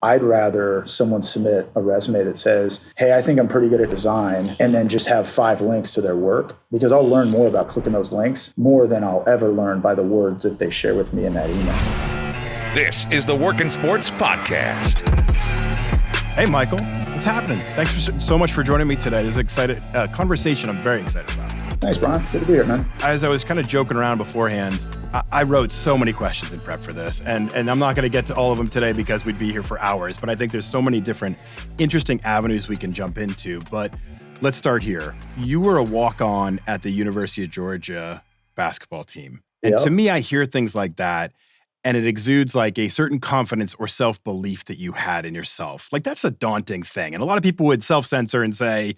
I'd rather someone submit a resume that says, hey, I think I'm pretty good at design, and then just have 5 links to their work, because I'll learn more about clicking those links more than I'll ever learn by the words that they share with me in that email. This is the Workin' Sports Podcast. Hey, Michael, what's happening? Thanks so much for joining me today. This is an exciting conversation I'm very excited about. Thanks, Brian. Good to be here, man. As I was kind of joking around beforehand, I wrote so many questions in prep for this, and I'm not going to get to all of them today because we'd be here for hours, but I think there's so many different interesting avenues we can jump into. But let's start here. You were a walk-on at the University of Georgia basketball team. And to me, I hear things like that, and it exudes like a certain confidence or self-belief that you had in yourself. Like, that's a daunting thing. And a lot of people would self-censor and say,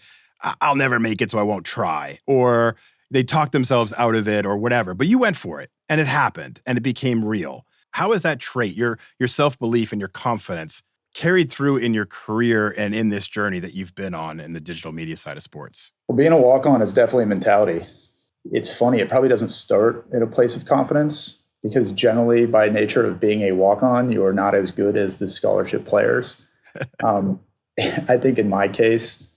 I'll never make it, so I won't try. Or they talk themselves out of it or whatever. But you went for it, and it happened, and it became real. How is that trait, your self-belief and your confidence, carried through in your career and in this journey that you've been on in the digital media side of sports? Well, being a walk-on is definitely a mentality. It's funny. It probably doesn't start in a place of confidence, because generally, by nature of being a walk-on, you are not as good as the scholarship players. I think in my case,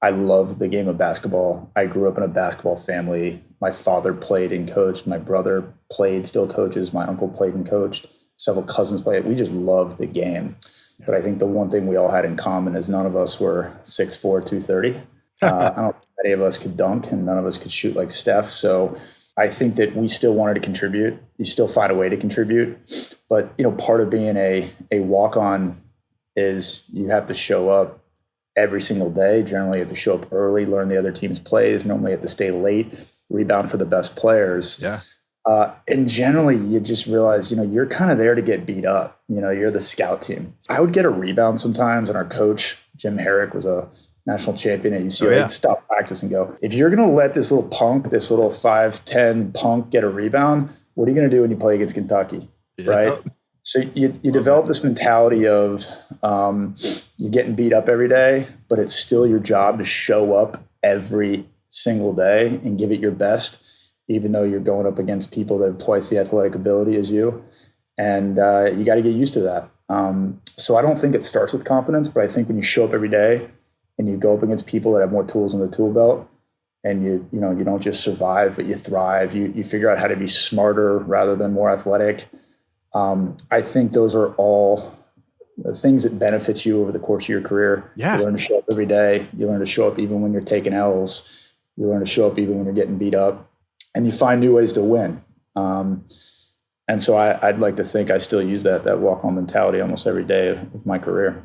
I love the game of basketball. I grew up in a basketball family. My father played and coached. My brother played, still coaches. My uncle played and coached. Several cousins played. We just loved the game. But I think the one thing we all had in common is none of us were 6'4", 230. I don't think any of us could dunk, and none of us could shoot like Steph. So I think that we still wanted to contribute. You still find a way to contribute. But, part of being a walk-on is you have to show up every single day. Generally, you have to show up early, learn the other team's plays. Normally, you have to stay late, rebound for the best players. Yeah. And generally, you just realize, you're kind of there to get beat up. You're the scout team. I would get a rebound sometimes, and our coach, Jim Herrick, was a national champion at UCLA. He'd stop practice and go, if you're going to let this little punk, this little 5'10" punk get a rebound, what are you going to do when you play against Kentucky? Yeah. Right? So you develop this mentality of you're getting beat up every day, but it's still your job to show up every single day and give it your best, even though you're going up against people that have twice the athletic ability as you. And you got to get used to that. So I don't think it starts with confidence, but I think when you show up every day and you go up against people that have more tools in the tool belt, and you don't just survive, but you thrive, you figure out how to be smarter rather than more athletic. I think those are all the things that benefit you over the course of your career. Yeah. You learn to show up every day. You learn to show up even when you're taking L's. You learn to show up even when you're getting beat up. And you find new ways to win. And so I'd like to think I still use that walk-on mentality almost every day of my career.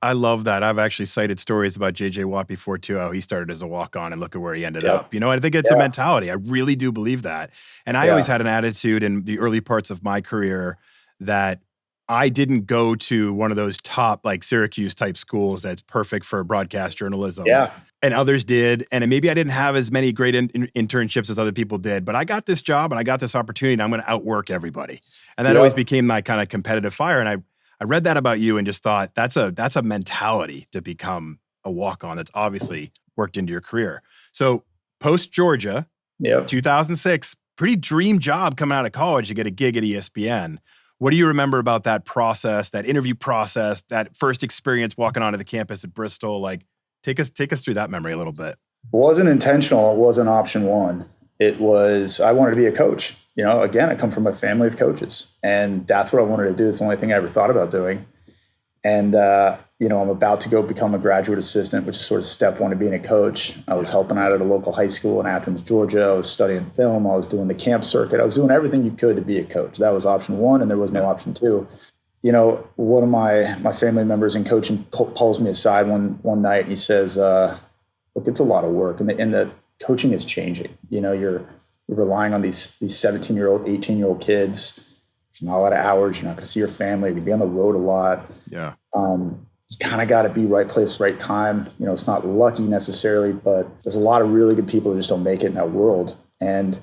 I love that. I've actually cited stories about J.J. Watt before too, how he started as a walk-on and look at where he ended up. I think it's a mentality. I really do believe that. And I always had an attitude in the early parts of my career that I didn't go to one of those top like Syracuse type schools that's perfect for broadcast journalism. Yeah. And others did. And maybe I didn't have as many great internships as other people did, but I got this job and I got this opportunity and I'm going to outwork everybody. And that always became my kind of competitive fire. And I read that about you and just thought that's a mentality to become a walk-on that's obviously worked into your career. So post Georgia, 2006, pretty dream job coming out of college to get a gig at ESPN. What do you remember about that process, that interview process, that first experience walking onto the campus at Bristol? Like, take us through that memory a little bit. It wasn't intentional. It wasn't option one. It was, I wanted to be a coach. Again, I come from a family of coaches, and that's what I wanted to do. It's the only thing I ever thought about doing. And, I'm about to go become a graduate assistant, which is sort of step one of being a coach. I was helping out at a local high school in Athens, Georgia. I was studying film. I was doing the camp circuit. I was doing everything you could to be a coach. That was option one, and there was no option two. One of my family members in coaching pulls me aside one night, and he says, look, it's a lot of work, and the coaching is changing. You're relying on these 17-year-old, 18-year-old kids. It's not a lot of hours. You're not going to see your family. You're going to be on the road a lot. Yeah. You kind of got to be right place, right time. It's not lucky necessarily, but there's a lot of really good people who just don't make it in that world. And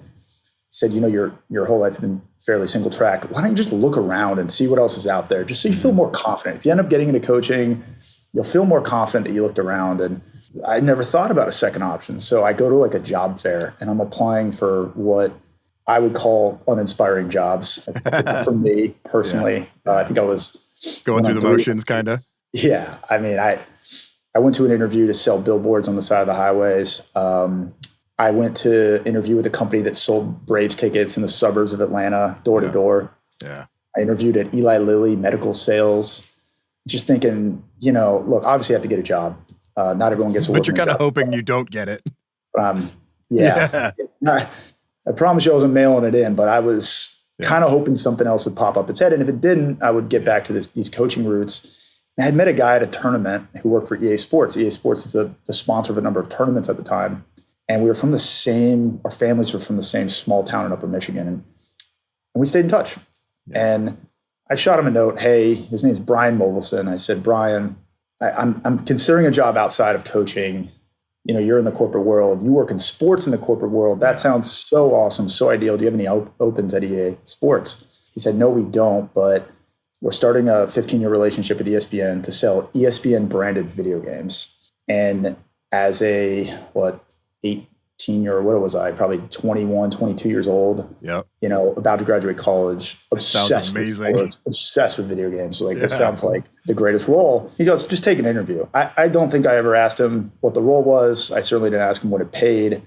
said, your whole life has been fairly single track. Why don't you just look around and see what else is out there, just so you feel more confident. If you end up getting into coaching, you'll feel more confident that you looked around. And I never thought about a second option. So I go to like a job fair and I'm applying for what I would call uninspiring jobs for me personally. I think I was Going through the motions, kind of. Yeah. I mean, I went to an interview to sell billboards on the side of the highways. I went to interview with a company that sold Braves tickets in the suburbs of Atlanta, door to door. Yeah. I interviewed at Eli Lilly medical sales, just thinking, look, obviously I have to get a job. Not everyone gets a But you're kind of hoping you don't get it. Yeah. I promise you I wasn't mailing it in, but I was kind of hoping something else would pop up its head. And if it didn't, I would get back to these coaching roots. And I had met a guy at a tournament who worked for EA Sports. EA Sports is the sponsor of a number of tournaments at the time. And we were from our families were from the same small town in Upper Michigan. And we stayed in touch. Yeah. And I shot him a note. Hey, his name's Brian Movelson. I said, Brian, I'm considering a job outside of coaching. You're in the corporate world. You work in sports in the corporate world. That sounds so awesome, so ideal. Do you have any opens at EA Sports? He said, no, we don't, but we're starting a 15-year relationship with ESPN to sell ESPN branded video games. And as a, 18-year, what was I? Probably 21, 22 years old. Yep. About to graduate college. Obsessed with sports, obsessed with video games. So this sounds like the greatest role. He goes, just take an interview. I don't think I ever asked him what the role was. I certainly didn't ask him what it paid.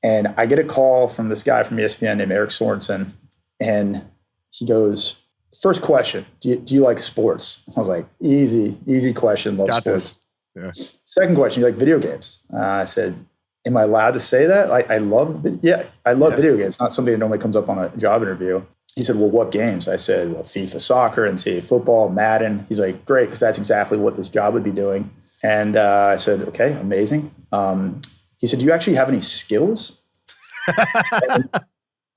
And I get a call from this guy from ESPN named Eric Sorensen. And he goes, first question, do you like sports? I was like, easy question. Love Got sports. This. Yeah. Second question, you like video games? I said, am I allowed to say that? I love video games. Not something that normally comes up on a job interview. He said, well, what games? I said, well, FIFA soccer, NCAA football, Madden. He's like, great, because that's exactly what this job would be doing. And I said, okay, amazing. He said, do you actually have any skills?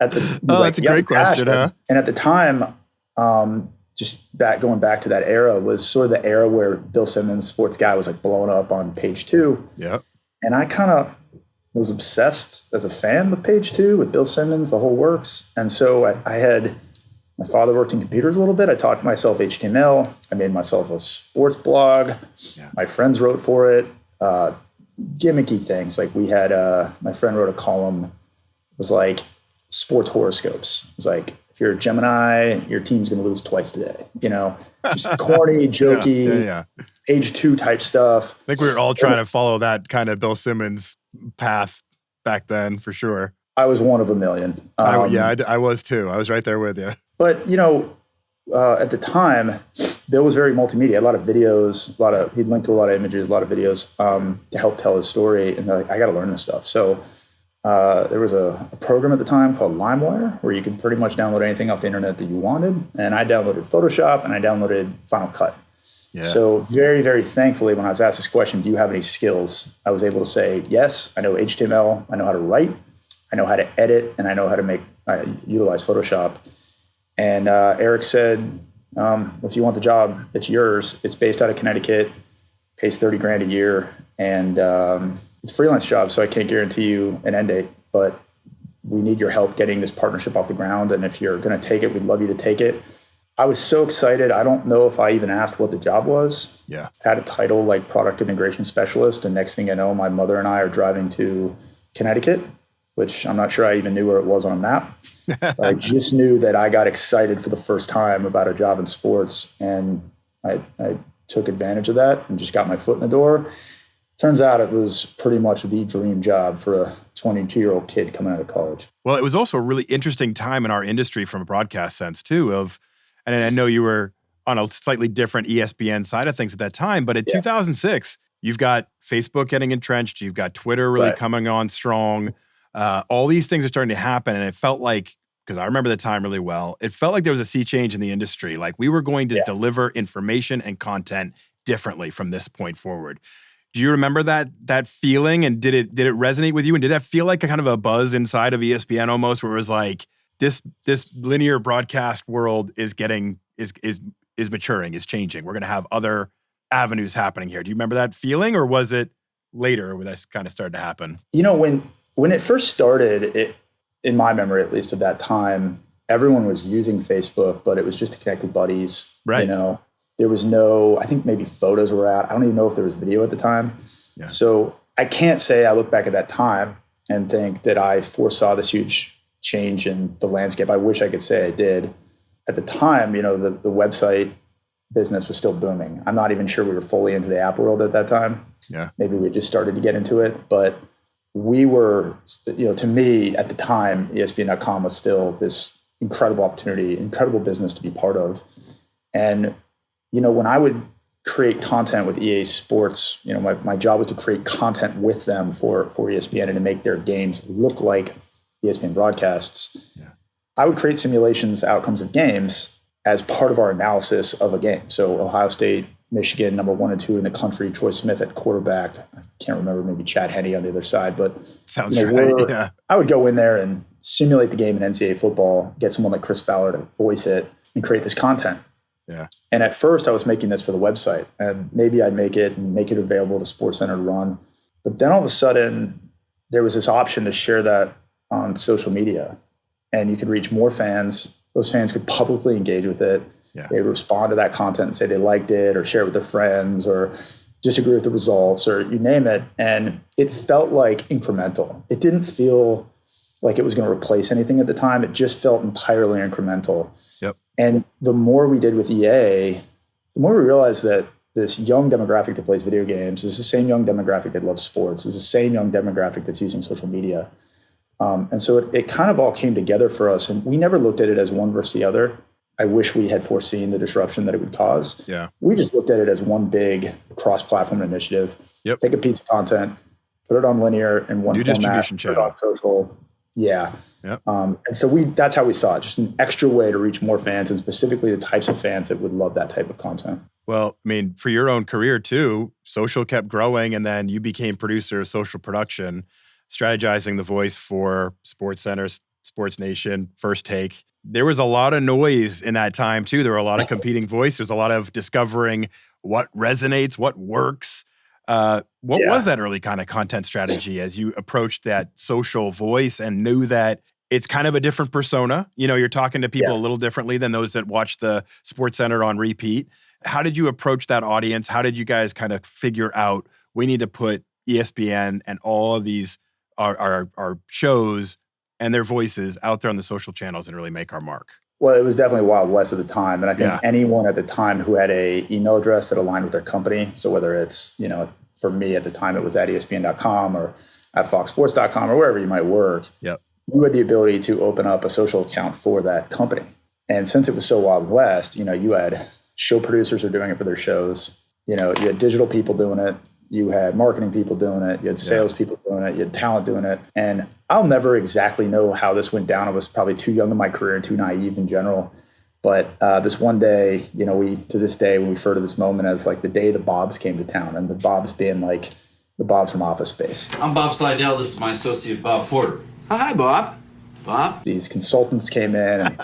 That's a great question, huh? And at the time, going back to that era was sort of the era where Bill Simmons, sports guy, was like blowing up on Page 2. Yeah. And I kind of was obsessed as a fan with Page 2, with Bill Simmons, the whole works. And so my father worked in computers a little bit. I taught myself HTML. I made myself a sports blog. Yeah. My friends wrote for it. Gimmicky things. Like we had, my friend wrote a column. It was like sports horoscopes. It was like, if you're a Gemini, your team's going to lose twice today. Just corny, jokey, Page 2 type stuff. I think we were all trying to follow that kind of Bill Simmons path back then, for sure. I was one of a million. I was too. I was right there with you. But, at the time, Bill was very multimedia. A lot of videos, he'd linked to a lot of images, a lot of videos to help tell his story. And I got to learn this stuff. So there was a program at the time called LimeWire where you could pretty much download anything off the internet that you wanted. And I downloaded Photoshop and I downloaded Final Cut. Yeah. So very, very thankfully, when I was asked this question, do you have any skills? I was able to say, yes, I know HTML. I know how to write. I know how to edit. And I know how to utilize Photoshop. And Eric said, if you want the job, it's yours. It's based out of Connecticut, pays $30,000 a year. And it's a freelance job, so I can't guarantee you an end date, but we need your help getting this partnership off the ground. And if you're going to take it, we'd love you to take it. I was so excited. I don't know if I even asked what the job was. Yeah. I had a title like product integration specialist. And next thing I know, my mother and I are driving to Connecticut, which I'm not sure I even knew where it was on a map. I just knew that I got excited for the first time about a job in sports. And I took advantage of that and just got my foot in the door. Turns out it was pretty much the dream job for a 22-year-old kid coming out of college. Well, it was also a really interesting time in our industry from a broadcast sense too and I know you were on a slightly different ESPN side of things at that time, but in 2006, you've got Facebook getting entrenched, you've got Twitter really coming on strong. All these things are starting to happen. And it felt like, because I remember the time really well, it felt like there was a sea change in the industry. Like we were going to deliver information and content differently from this point forward. Do you remember that feeling, and did it resonate with you? And did that feel like a kind of a buzz inside of ESPN almost, where it was like this linear broadcast world is maturing, is changing. We're going to have other avenues happening here. Do you remember that feeling, or was it later where that kind of started to happen? When it first started, in my memory at least of that time, everyone was using Facebook, but it was just to connect with buddies. Right. There was no, I think maybe photos were out. I don't even know if there was video at the time. Yeah. So I can't say I look back at that time and think that I foresaw this huge change in the landscape. I wish I could say I did. At the time, the website business was still booming. I'm not even sure we were fully into the app world at that time. Yeah. Maybe we just started to get into it, but we were, to me at the time, ESPN.com was still this incredible opportunity, incredible business to be part of. And, when I would create content with EA Sports, my job was to create content with them for ESPN and to make their games look like ESPN broadcasts. Yeah. I would create simulations, outcomes of games as part of our analysis of a game. So Ohio State, Michigan, number 1 and 2 in the country, Troy Smith at quarterback. I can't remember, maybe Chad Henne on the other side, but sounds right. Yeah. I would go in there and simulate the game in NCAA football, get someone like Chris Fowler to voice it and create this content. Yeah. And at first I was making this for the website, and maybe I'd make it available to SportsCenter to run. But then all of a sudden there was this option to share that on social media, and you could reach more fans. Those fans could publicly engage with it. Yeah. They would respond to that content and say they liked it or share it with their friends or disagree with the results or you name it. And it felt like incremental. It didn't feel like it was going to replace anything at the time. It just felt entirely incremental. Yep. And the more we did with EA, the more we realized that this young demographic that plays video games is the same young demographic that loves sports, is the same young demographic that's using social media. And so it kind of all came together for us. And we never looked at it as one versus the other. I wish we had foreseen the disruption that it would cause. Yeah. We just looked at it as one big cross-platform initiative. Yep. Take a piece of content, put it on linear in one New format, distribution put it channel. on social. Yeah. Yep. And so that's how we saw it, just an extra way to reach more fans, and specifically the types of fans that would love that type of content. Well, I mean, for your own career too, social kept growing, and then you became producer of social production, strategizing the voice for SportsCenter, Sports Nation, First Take. There was a lot of noise in that time too. There were a lot of competing voices. There's a lot of discovering what resonates, what works. What was that early kind of content strategy as you approached that social voice and knew that it's kind of a different persona? You're talking to people a little differently than those that watch the SportsCenter on repeat. How did you approach that audience? How did you guys kind of figure out we need to put ESPN and all of these our shows and their voices out there on the social channels and really make our mark? Well, it was definitely Wild West at the time. And I think anyone at the time who had a email address that aligned with their company, so whether it's, for me at the time, it was at ESPN.com or at FoxSports.com or wherever you might work, yep, you had the ability to open up a social account for that company. And since it was so Wild West, you had show producers who are doing it for their shows. You had digital people doing it. You had marketing people doing it. You had sales people doing it. You had talent doing it. And I'll never exactly know how this went down. I was probably too young in my career and too naive in general. But this one day, we, to this day, we refer to this moment as like the day the Bobs came to town, and the Bobs being like the Bobs from Office Space. I'm Bob Slidell. This is my associate, Bob Porter. Oh, hi, Bob. Bob? These consultants came in and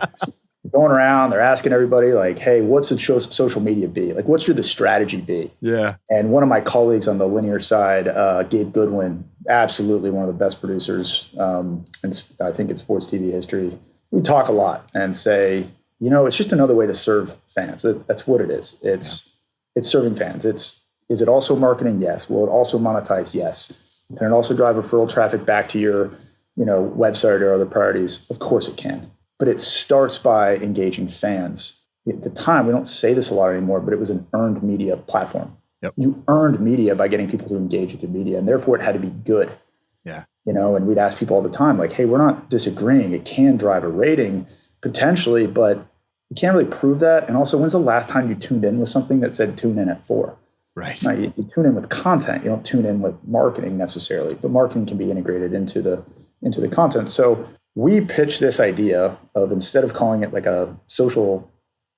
going around, they're asking everybody like, hey, what's the social media be? Like, what should the strategy be? Yeah. And one of my colleagues on the linear side, Gabe Goodwin, absolutely one of the best producers, and I think in sports TV history, we talk a lot and say, it's just another way to serve fans. That's what it is. It's serving fans. Is it also marketing? Yes. Will it also monetize? Yes. Can it also drive referral traffic back to your, website or other priorities? Of course it can. But it starts by engaging fans. At the time, we don't say this a lot anymore, but it was an earned media platform. Yep. You earned media by getting people to engage with your media, and therefore it had to be good. Yeah. And we'd ask people all the time, like, hey, we're not disagreeing. It can drive a rating potentially, but you can't really prove that. And also, when's the last time you tuned in with something that said tune in at 4? Right. Now, you tune in with content. You don't tune in with marketing necessarily, but marketing can be integrated into the content. So we pitched this idea of, instead of calling it like a social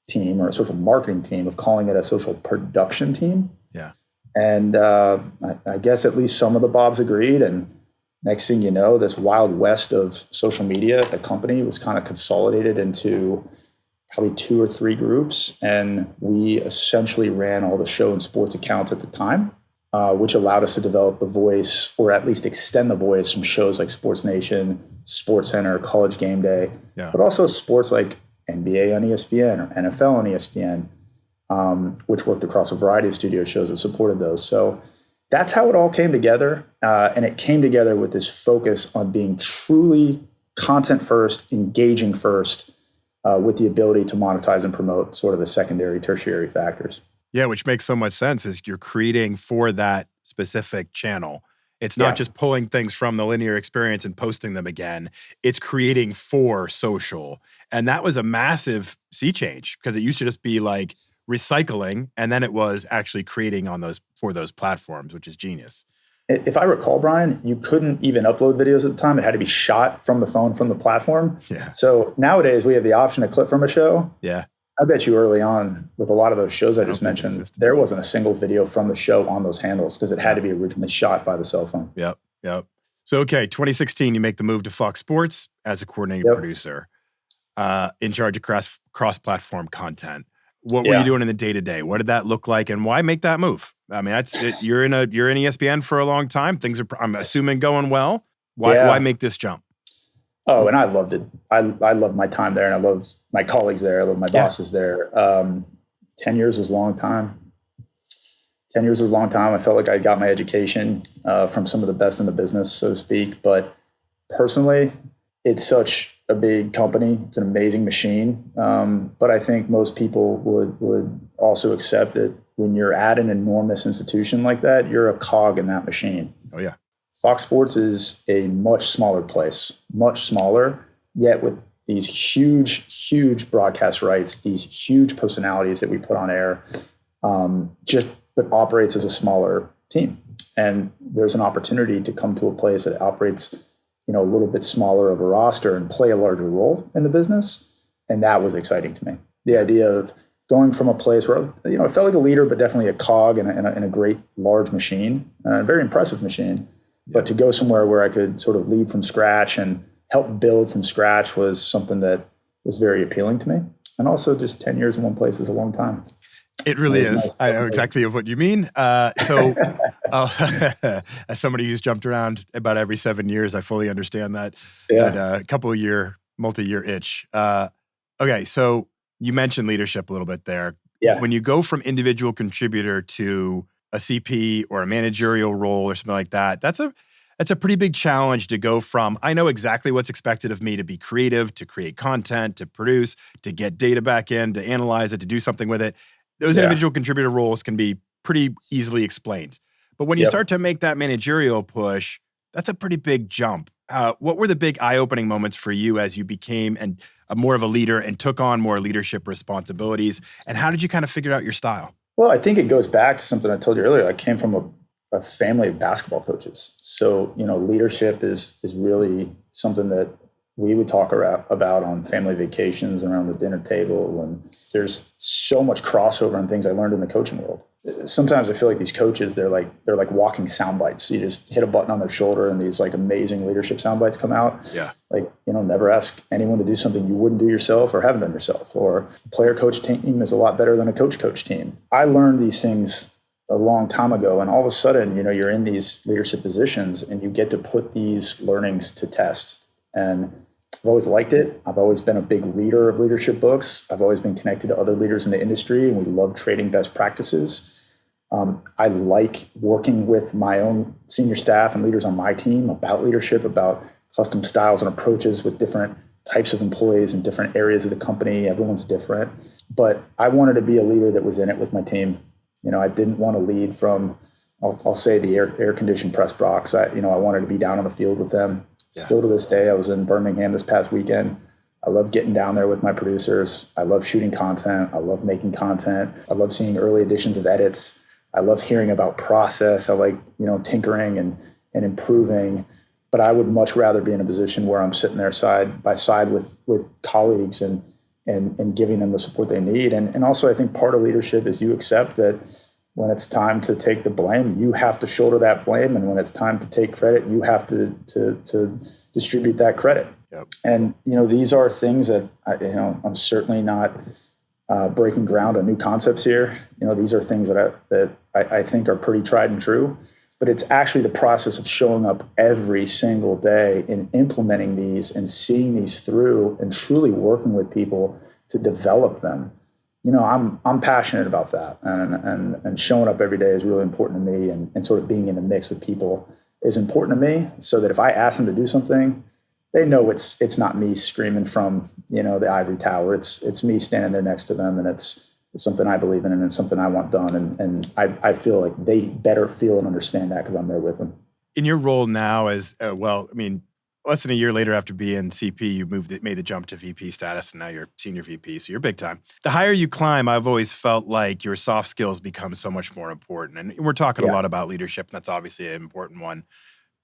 team or a social marketing team, of calling it a social production team. Yeah. And I guess at least some of the Bobs agreed. And next thing you know, this Wild West of social media at the company was kind of consolidated into probably 2 or 3 groups. And we essentially ran all the show and sports accounts at the time, which allowed us to develop the voice, or at least extend the voice, from shows like Sports Nation, SportsCenter, College Game Day, but also sports like NBA on ESPN or NFL on ESPN, which worked across a variety of studio shows that supported those. So that's how it all came together. And it came together with this focus on being truly content first, engaging first, with the ability to monetize and promote sort of the secondary, tertiary factors. Yeah, which makes so much sense is you're creating for that specific channel. It's not just pulling things from the linear experience and posting them again. It's creating for social. And that was a massive sea change because it used to just be like recycling, and then it was actually creating on those for those platforms, which is genius. If I recall, Brian, you couldn't even upload videos at the time. It had to be shot from the phone, from the platform. Yeah. So nowadays we have the option to clip from a show. Yeah. I bet you early on with a lot of those shows I just mentioned, there wasn't a single video from the show on those handles because it had to be originally shot by the cell phone. Yep. So, okay, 2016, you make the move to Fox Sports as a coordinating producer, in charge of cross-platform content. What were you doing in the day-to-day? What did that look like, and why make that move? I mean, that's it. You're in ESPN for a long time. Things are, I'm assuming, going well. Why make this jump? Oh, and I loved it. I loved my time there, and I loved my colleagues there. I loved my bosses there. 10 years was a long time. 10 years was a long time. I felt like I got my education from some of the best in the business, so to speak. But personally, it's such a big company. It's an amazing machine. But I think most people would also accept that when you're at an enormous institution like that, you're a cog in that machine. Oh, yeah. Fox Sports is a much smaller place, much smaller, yet with these huge broadcast rights, these huge personalities that we put on air, but operates as a smaller team. And there's an opportunity to come to a place that operates, a little bit smaller of a roster and play a larger role in the business. And that was exciting to me. The idea of going from a place where, I felt like a leader, but definitely a cog in a great large machine, a very impressive machine. But to go somewhere where I could sort of lead from scratch and help build from scratch was something that was very appealing to me. And also just 10 years in one place is a long time. It really is. Nice. I know exactly what you mean. So as somebody who's jumped around about every 7 years, I fully understand that multi-year itch. Okay, so you mentioned leadership a little bit there. Yeah. When you go from individual contributor to a CP or a managerial role or something like that, that's a pretty big challenge to go from, I know exactly what's expected of me to be creative, to create content, to produce, to get data back in, to analyze it, to do something with it. Those individual contributor roles can be pretty easily explained. But when you start to make that managerial push, that's a pretty big jump. What were the big eye-opening moments for you as you became more of a leader and took on more leadership responsibilities? And how did you kind of figure out your style? Well, I think it goes back to something I told you earlier. I came from a family of basketball coaches. So, leadership is really something that we would talk about on family vacations around the dinner table. And there's so much crossover in things I learned in the coaching world. Sometimes I feel like these coaches, they're like walking sound bites. You just hit a button on their shoulder and these like amazing leadership sound bites come out. Yeah. Like, never ask anyone to do something you wouldn't do yourself or haven't done yourself. Or player coach team is a lot better than a coach team. I learned these things a long time ago. And all of a sudden, you're in these leadership positions and you get to put these learnings to test. And I've always liked it. I've always been a big reader of leadership books. I've always been connected to other leaders in the industry, and we love trading best practices. I like working with my own senior staff and leaders on my team about leadership, about custom styles and approaches with different types of employees in different areas of the company. Everyone's different. But I wanted to be a leader that was in it with my team. I didn't want to lead from, I'll say, the air-conditioned press box. I wanted to be down on the field with them. Yeah. Still to this day, I was in Birmingham this past weekend. I love getting down there with my producers. I love shooting content. I love making content. I love seeing early editions of edits. I love hearing about process. I like, tinkering and improving. But I would much rather be in a position where I'm sitting there side by side with colleagues and giving them the support they need. And also, I think part of leadership is you accept that when it's time to take the blame, you have to shoulder that blame. And when it's time to take credit, you have to distribute that credit. Yep. And, these are things that, I'm certainly not breaking ground on new concepts here. These are things that I think are pretty tried and true. But it's actually the process of showing up every single day and implementing these and seeing these through and truly working with people to develop them. I'm passionate about that, and showing up every day is really important to me, and sort of being in the mix with people is important to me, so that if I ask them to do something, they know it's not me screaming from, the ivory tower. It's me standing there next to them, and it's something I believe in, and it's something I want done. And I feel like they better feel and understand that because I'm there with them. In your role now as, less than a year later after being CP, you made the jump to VP status, and now you're senior VP, so you're big time. The higher you climb, I've always felt like your soft skills become so much more important. And we're talking a lot about leadership, and that's obviously an important one.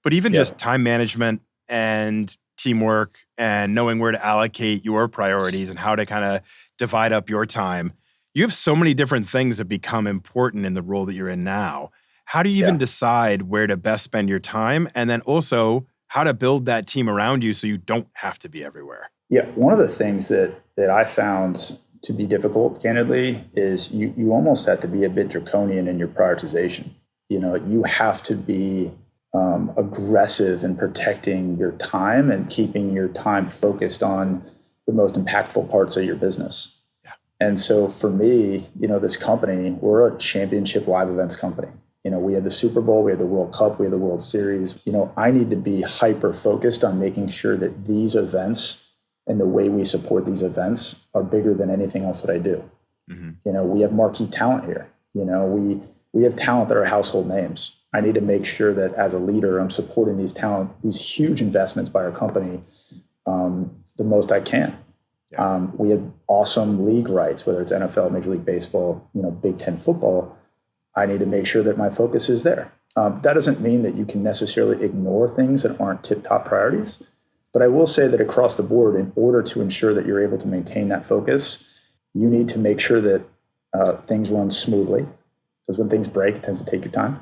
But even just time management and teamwork and knowing where to allocate your priorities and how to kind of divide up your time, you have so many different things that become important in the role that you're in now. How do you even decide where to best spend your time? And then also, how to build that team around you so you don't have to be everywhere? Yeah, one of the things that I found to be difficult, candidly, is you almost have to be a bit draconian in your prioritization. You have to be aggressive in protecting your time and keeping your time focused on the most impactful parts of your business. Yeah. And so for me, this company, we're a championship live events company. We have the Super Bowl, we have the World Cup, we have the World Series. I need to be hyper focused on making sure that these events and the way we support these events are bigger than anything else that I do. Mm-hmm. We have marquee talent here. We have talent that are household names. I need to make sure that as a leader, I'm supporting these huge investments by our company the most I can. Yeah. We have awesome league rights, whether it's NFL, Major League Baseball, Big Ten football. I need to make sure that my focus is there. That doesn't mean that you can necessarily ignore things that aren't tip-top priorities. But I will say that across the board, in order to ensure that you're able to maintain that focus, you need to make sure that things run smoothly. Because when things break, it tends to take your time.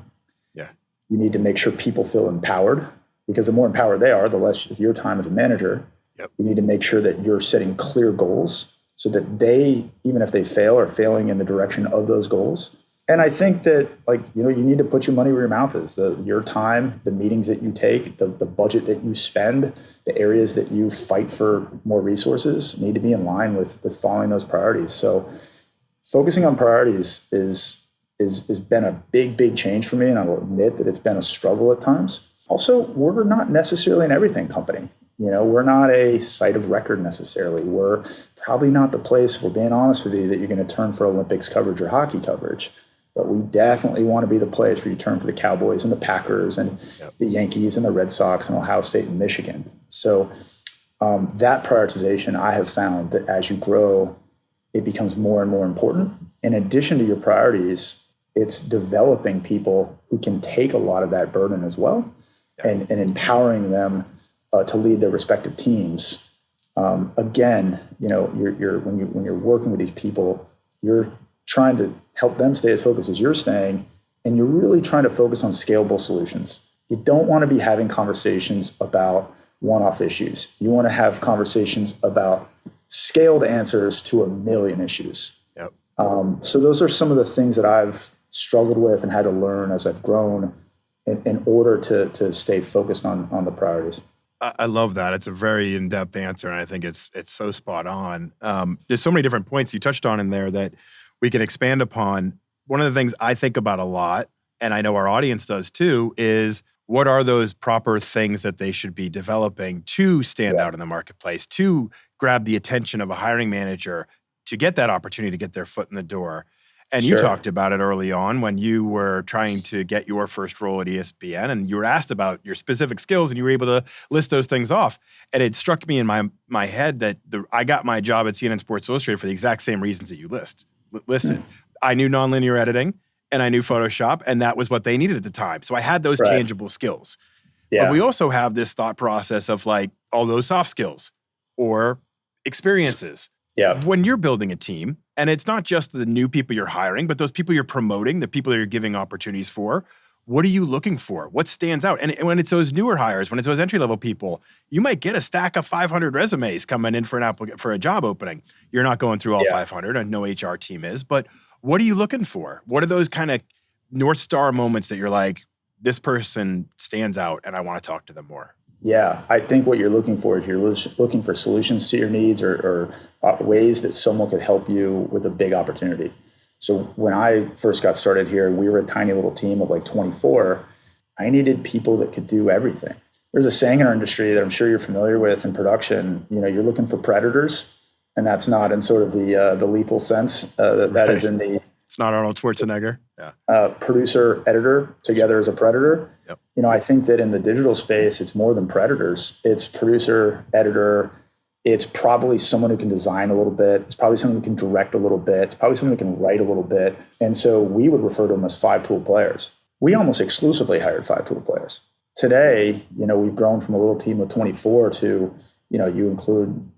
Yeah. You need to make sure people feel empowered, because the more empowered they are, the less of your time as a manager. Yep. You need to make sure that you're setting clear goals so that they, even if they fail, are failing in the direction of those goals. And I think that, you need to put your money where your mouth is. Your time, the meetings that you take, the budget that you spend, the areas that you fight for more resources need to be in line with following those priorities. So focusing on priorities is been a big change for me, and I will admit that it's been a struggle at times. Also, we're not necessarily an everything company. We're not a site of record necessarily. We're probably not the place, if we're being honest with you, that you're going to turn for Olympics coverage or hockey coverage. But we definitely want to be the place where you turn for the Cowboys and the Packers and the Yankees and the Red Sox and Ohio State and Michigan. So that prioritization, I have found that as you grow, it becomes more and more important. In addition to your priorities, it's developing people who can take a lot of that burden as well, and empowering them to lead their respective teams. Again, when you're working with these people, you're trying to help them stay as focused as you're staying, and you're really trying to focus on scalable solutions. You don't want to be having conversations about one-off issues. You want to have conversations about scaled answers to a million issues. Yep. So those are some of the things that I've struggled with and had to learn as I've grown in order to stay focused on the priorities. I love that. It's a very in-depth answer, and I think it's so spot on. There's so many different points you touched on in there that we can expand upon. One of the things I think about a lot, and I know our audience does too, is what are those proper things that they should be developing to stand out in the marketplace, to grab the attention of a hiring manager, to get that opportunity to get their foot in the door. And you talked about it early on when you were trying to get your first role at ESPN, and you were asked about your specific skills, and you were able to list those things off. And it struck me in my head that I got my job at CNN Sports Illustrated for the exact same reasons that you listed. I knew nonlinear editing, and I knew Photoshop, and that was what they needed at the time. So I had those tangible skills. Yeah. But we also have this thought process of all those soft skills or experiences. Yeah. When you're building a team, and it's not just the new people you're hiring, but those people you're promoting, the people that you're giving opportunities for, what are you looking for? What stands out? And when it's those newer hires, when it's those entry-level people, you might get a stack of 500 resumes coming in for a job opening. You're not going through all 500, and no HR team is, but what are you looking for? What are those kind of North Star moments that you're like, this person stands out and I want to talk to them more? Yeah, I think what you're looking for is you're looking for solutions to your needs or ways that someone could help you with a big opportunity. So when I first got started here, we were a tiny little team of 24. I needed people that could do everything. there's a saying in our industry that I'm sure you're familiar with in production. You're looking for predators, and that's not in sort of the lethal sense. That is in the it's not Arnold Schwarzenegger. Yeah. Producer editor together as a predator. Yep. I think that in the digital space, it's more than predators. It's producer, editor. It's probably someone who can design a little bit. It's probably someone who can direct a little bit. It's probably someone who can write a little bit. And so we would refer to them as 5-tool players. We almost exclusively hired 5-tool players. Today, we've grown from a little team of 24 to, you include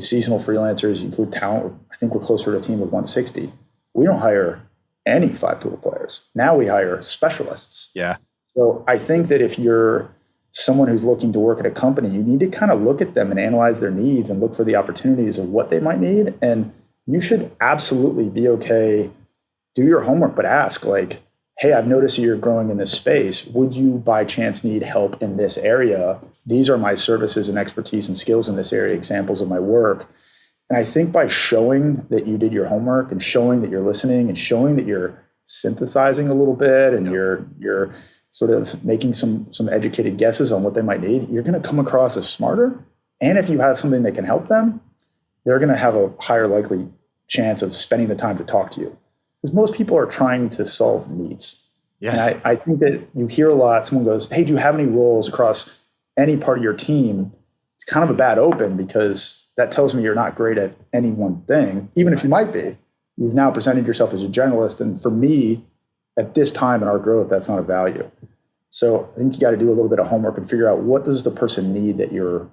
seasonal freelancers, you include talent. I think we're closer to a team of 160. We don't hire any 5-tool players. Now we hire specialists. Yeah. So I think that if you're someone who's looking to work at a company, you need to kind of look at them and analyze their needs and look for the opportunities of what they might need. And you should absolutely be okay, do your homework, but ask like, hey, I've noticed you're growing in this space. Would you by chance need help in this area? These are my services and expertise and skills in this area, examples of my work. And I think by showing that you did your homework and showing that you're listening and showing that you're synthesizing a little bit and you're sort of making some educated guesses on what they might need, you're going to come across as smarter. And if you have something that can help them, they're going to have a higher likely chance of spending the time to talk to you. Because most people are trying to solve needs. Yes. And I think that you hear a lot, someone goes, hey, do you have any roles across any part of your team? It's kind of a bad open because that tells me you're not great at any one thing, even if you might be. You've now presented yourself as a generalist. And for me, at this time in our growth, that's not a value. So I think you got to do a little bit of homework and figure out what does the person need that you're,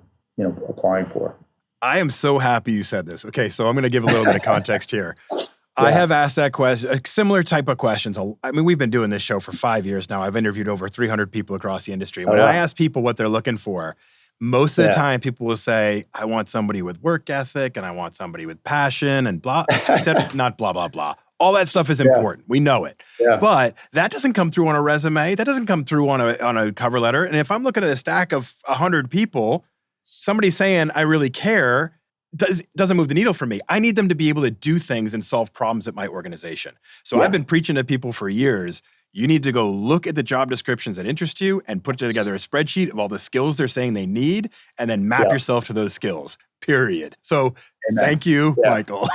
applying for. I am so happy you said this. Okay, so I'm going to give a little bit of context here. Yeah. I have asked that question, a similar type of questions. I mean, we've been doing this show for 5 years now. I've interviewed over 300 people across the industry. When I ask people what they're looking for, most of the time people will say, I want somebody with work ethic and I want somebody with passion and blah, except not blah, blah, blah. All that stuff is important. We know it. Yeah. But that doesn't come through on a resume. That doesn't come through on a cover letter. And if I'm looking at a stack of 100 people, somebody saying, I really care, doesn't move the needle for me. I need them to be able to do things and solve problems at my organization. So I've been preaching to people for years. You need to go look at the job descriptions that interest you and put together a spreadsheet of all the skills they're saying they need and then map yourself to those skills, period. So thank you, Michael.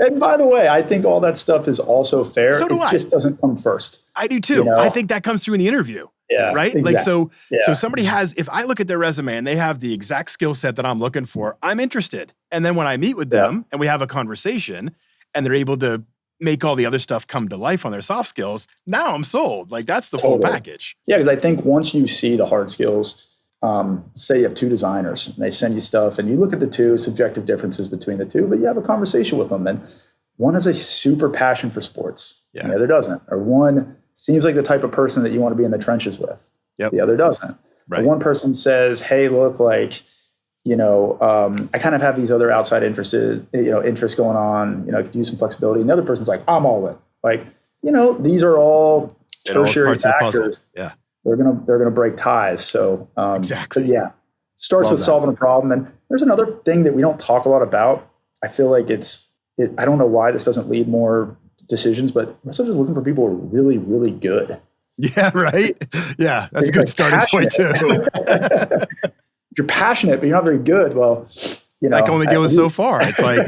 And by the way, I think all that stuff is also fair. So do I. It just doesn't come first. I do too. I think that comes through in the interview. Yeah. Right? Exactly. So somebody has, if I look at their resume and they have the exact skill set that I'm looking for, I'm interested. And then when I meet with them and we have a conversation and they're able to make all the other stuff come to life on their soft skills, now I'm sold. Like that's the full package. Yeah. Because I think once you see the hard skills, say you have two designers and they send you stuff and you look at the two subjective differences between the two, but you have a conversation with them and one has a super passion for sports. And the other doesn't. Or one seems like the type of person that you want to be in the trenches with. The other doesn't. Right. One person says, hey, look, like, I kind of have these other outside interests going on, I could use some flexibility. And the other person's like, I'm all in. Like, these are all tertiary factors. Yeah. They're gonna break ties. So exactly. But starts with solving a problem. And there's another thing that we don't talk a lot about. I feel like I don't know why this doesn't lead more decisions, but we're still just looking for people who are really, really good. Yeah, right. Yeah, that's a good starting point too. You're passionate, but you're not very good. Well, that can only go so far. It's like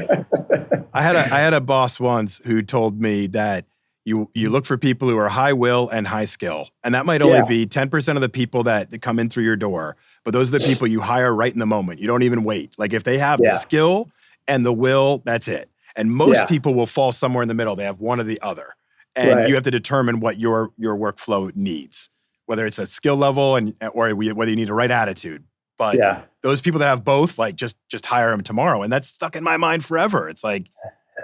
I had a boss once who told me that you look for people who are high will and high skill, and that might only be 10% of the people that come in through your door. But those are the people you hire right in the moment. You don't even wait. Like if they have the skill and the will, that's it. And most people will fall somewhere in the middle. They have one or the other. And you have to determine what your workflow needs, whether it's a skill level or whether you need a right attitude. But those people that have both, like just hire them tomorrow. And that's stuck in my mind forever. It's like,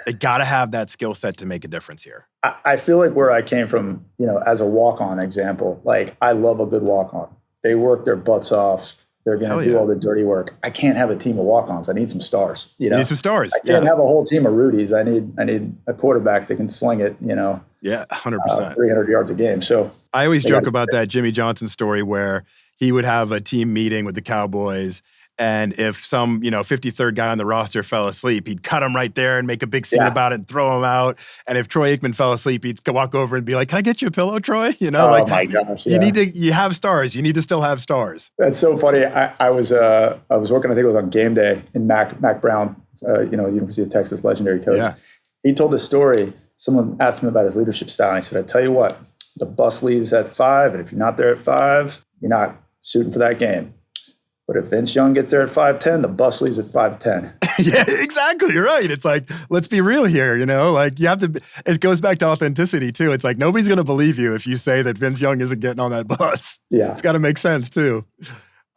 they got to have that skill set to make a difference here. I feel like where I came from, as a walk-on example, like I love a good walk-on. They work their butts off. They're going to do all the dirty work. I can't have a team of walk-ons. I need some stars. You need some stars. I can't have a whole team of Rudies. I need a quarterback that can sling it. Yeah, 100%. 300 yards a game. So I always joke about that Jimmy Johnson story where he would have a team meeting with the Cowboys And if some, 53rd guy on the roster fell asleep, he'd cut him right there and make a big scene about it and throw him out. And if Troy Aikman fell asleip, he'd walk over and be like, "Can I get you a pillow, Troy?" Oh my gosh. You have stars. You need to still have stars. That's so funny. I was working, I think it was on game day, and Mac Brown, University of Texas legendary coach. Yeah. He told a story. Someone asked him about his leadership style. And he said, "I tell you what, the bus leaves at 5, and if you're not there at 5, you're not suiting for that game. But if Vince Young gets there at 5:10, the bus leaves at 5:10. Yeah, exactly. You're right. It's like, let's be real here. Like you have to, it goes back to authenticity too. It's like, nobody's going to believe you if you say that Vince Young isn't getting on that bus. Yeah. It's got to make sense too.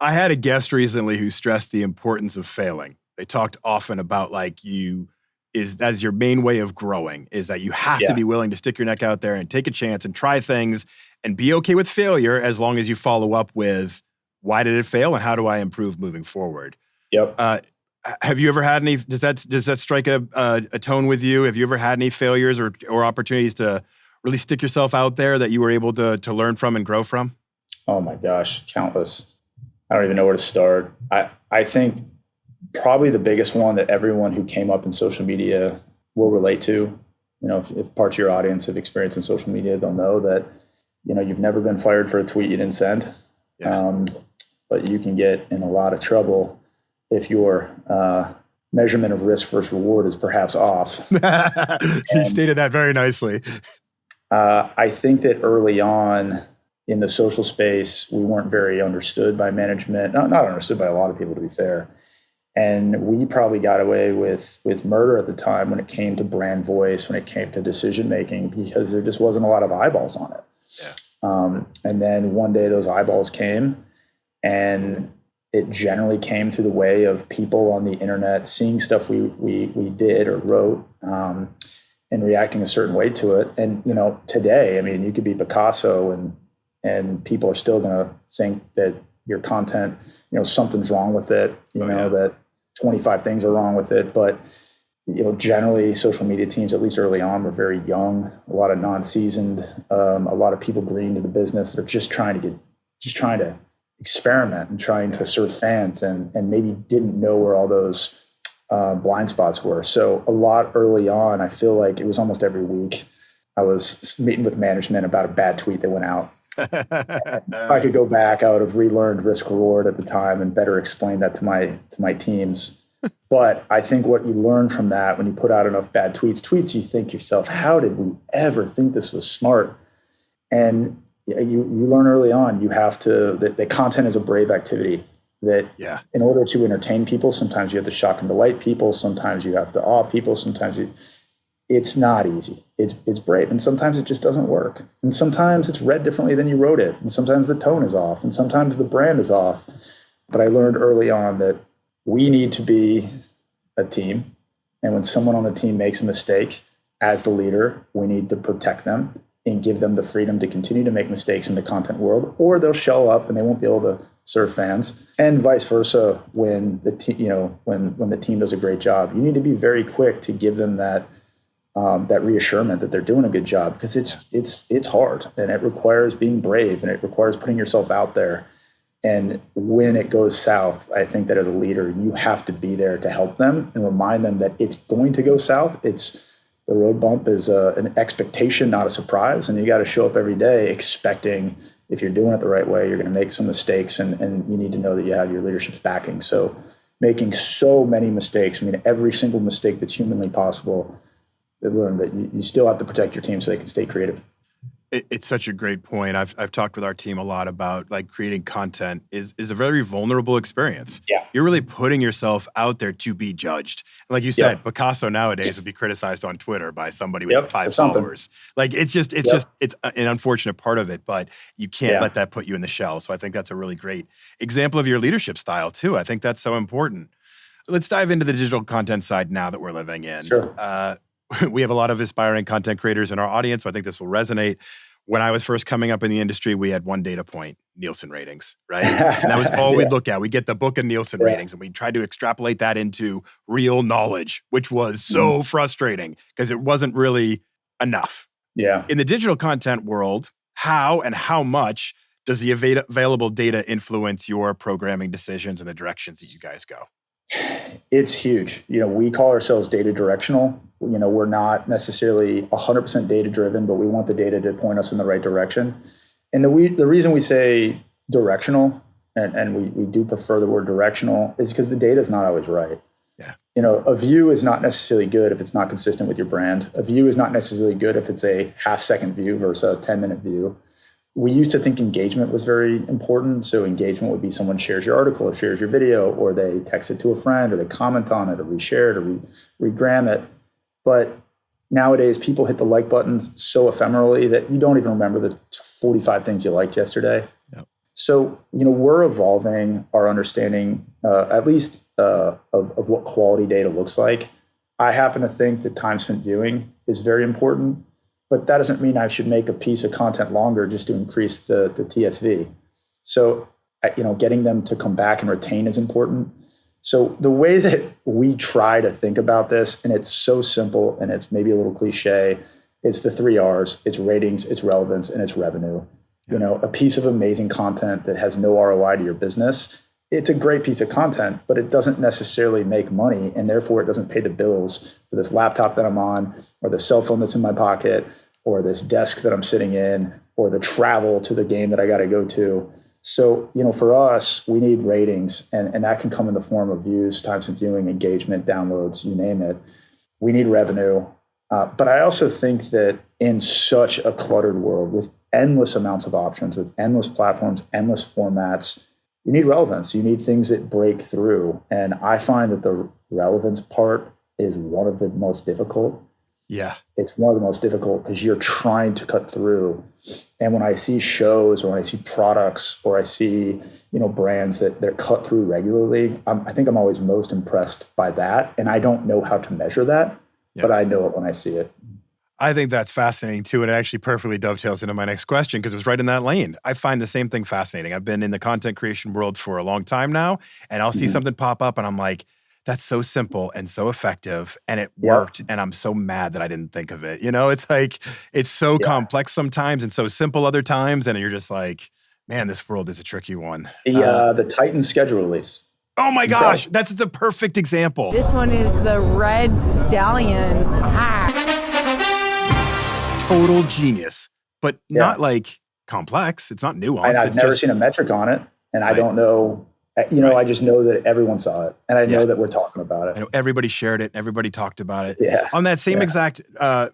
I had a guest recently who stressed the importance of failing. They talked often about that's your main way of growing, is that you have to be willing to stick your neck out there and take a chance and try things and be okay with failure as long as you follow up with, why did it fail and how do I improve moving forward? Yep. Have you ever had any, does that strike a tone with you? Have you ever had any failures or opportunities to really stick yourself out there that you were able to learn from and grow from? Oh my gosh, countless. I don't even know where to start. I think probably the biggest one that everyone who came up in social media will relate to, if parts of your audience have experience in social media, they'll know that, you've never been fired for a tweet you didn't send. Yeah. But you can get in a lot of trouble if your measurement of risk versus reward is perhaps off. You stated that very nicely. I think that early on in the social space, we weren't very understood by management, not understood by a lot of people, to be fair. And we probably got away with murder at the time when it came to brand voice, when it came to decision making, because there just wasn't a lot of eyeballs on it. Yeah. And then one day those eyeballs came, and it generally came through the way of people on the internet seeing stuff we did or wrote, and reacting a certain way to it. And, today, you could be Picasso and people are still going to think that your content, something's wrong with it, that 25 things are wrong with it. But, generally social media teams, at least early on, were very young, a lot of non-seasoned, a lot of people green to the business that are just trying to experiment and trying to serve fans, and maybe didn't know where all those blind spots were. So a lot early on, I feel like it was almost every week I was meeting with management about a bad tweet that went out. If I could go back, I would have relearned risk reward at the time and better explain that to my teams. But I think what you learn from that, when you put out enough bad tweets, you think to yourself, how did we ever think this was smart? And you learn early on, you have to, that content is a brave activity, that in order to entertain people, sometimes you have to shock and delight people. Sometimes you have to awe people. It's not easy. It's brave. And sometimes it just doesn't work. And sometimes it's read differently than you wrote it. And sometimes the tone is off. And sometimes the brand is off. But I learned early on that we need to be a team. And when someone on the team makes a mistake, as the leader, we need to protect them and give them the freedom to continue to make mistakes in the content world, or they'll show up and they won't be able to serve fans. And vice versa, when the when the team does a great job, you need to be very quick to give them that reassurance that they're doing a good job, because it's hard and it requires being brave and it requires putting yourself out there. And when it goes south, I think that as a leader, you have to be there to help them and remind them that it's going to go south. The road bump is an expectation, not a surprise. And you got to show up every day expecting, if you're doing it the right way, you're going to make some mistakes, and you need to know that you have your leadership's backing. So making so many mistakes, every single mistake that's humanly possible, they learn that you still have to protect your team so they can stay creative. It's such a great point. I've talked with our team a lot about, like, creating content is a very vulnerable experience. Yeah. You're really putting yourself out there to be judged. Like you said, Picasso nowadays would be criticized on Twitter by somebody with 5 followers. Like, it's an unfortunate part of it, but you can't let that put you in the shell. So I think that's a really great example of your leadership style too. I think that's so important. Let's dive into the digital content side now that we're living in. Sure. We have a lot of aspiring content creators in our audience, so I think this will resonate. When I was first coming up in the industry, we had one data point, Nielsen ratings, right? And that was all we'd look at. We'd get the book of Nielsen ratings, and we'd try to extrapolate that into real knowledge, which was so frustrating because it wasn't really enough. Yeah. In the digital content world, how and how much Does the available data influence your programming decisions and the directions that you guys go? It's huge. We call ourselves data directional. We're not necessarily 100% data driven, but we want the data to point us in the right direction. And the reason we say directional, and we do prefer the word directional, is because the data is not always right. Yeah. A view is not necessarily good if it's not consistent with your brand. A view is not necessarily good if it's a half-second view versus a 10-minute view. We used to think engagement was very important. So engagement would be someone shares your article or shares your video, or they text it to a friend, or they comment on it, or reshare it, or regram it. But nowadays, people hit the like buttons so ephemerally that you don't even remember the 45 things you liked yesterday. Yep. So, we're evolving our understanding, at least of what quality data looks like. I happen to think that time spent viewing is very important, but that doesn't mean I should make a piece of content longer just to increase the TSV. So, getting them to come back and retain is important. So the way that we try to think about this, and it's so simple and it's maybe a little cliche, it's the 3 R's. It's ratings, it's relevance, and it's revenue. Yeah. A piece of amazing content that has no ROI to your business, it's a great piece of content, but it doesn't necessarily make money, and therefore it doesn't pay the bills for this laptop that I'm on, or the cell phone that's in my pocket, or this desk that I'm sitting in, or the travel to the game that I got to go to. So, for us, we need ratings, and that can come in the form of views, time spent viewing, engagement, downloads, you name it. We need revenue. But I also think that in such a cluttered world with endless amounts of options, with endless platforms, endless formats, you need relevance. You need things that break through. And I find that the relevance part is one of the most difficult. Yeah. It's one of the most difficult because you're trying to cut through. And when I see shows, or when I see products, or I see, brands that they're cut through regularly, I think I'm always most impressed by that. And I don't know how to measure that, but I know it when I see it. I think that's fascinating too. And it actually perfectly dovetails into my next question because it was right in that lane. I find the same thing fascinating. I've been in the content creation world for a long time now, and I'll see something pop up and I'm like, that's so simple and so effective, and it worked. And I'm so mad that I didn't think of it. It's like, it's so complex sometimes and so simple other times. And you're just like, man, this world is a tricky one. The Titan schedule release. Oh my gosh, that's the perfect example. This one is the Red Stallions. Total genius, but not like complex. It's not nuanced. I've never seen a metric on it, and I don't know. I just know that everyone saw it, and I know that we're talking about it. I know everybody shared it. Everybody talked about it. Yeah. On that same exact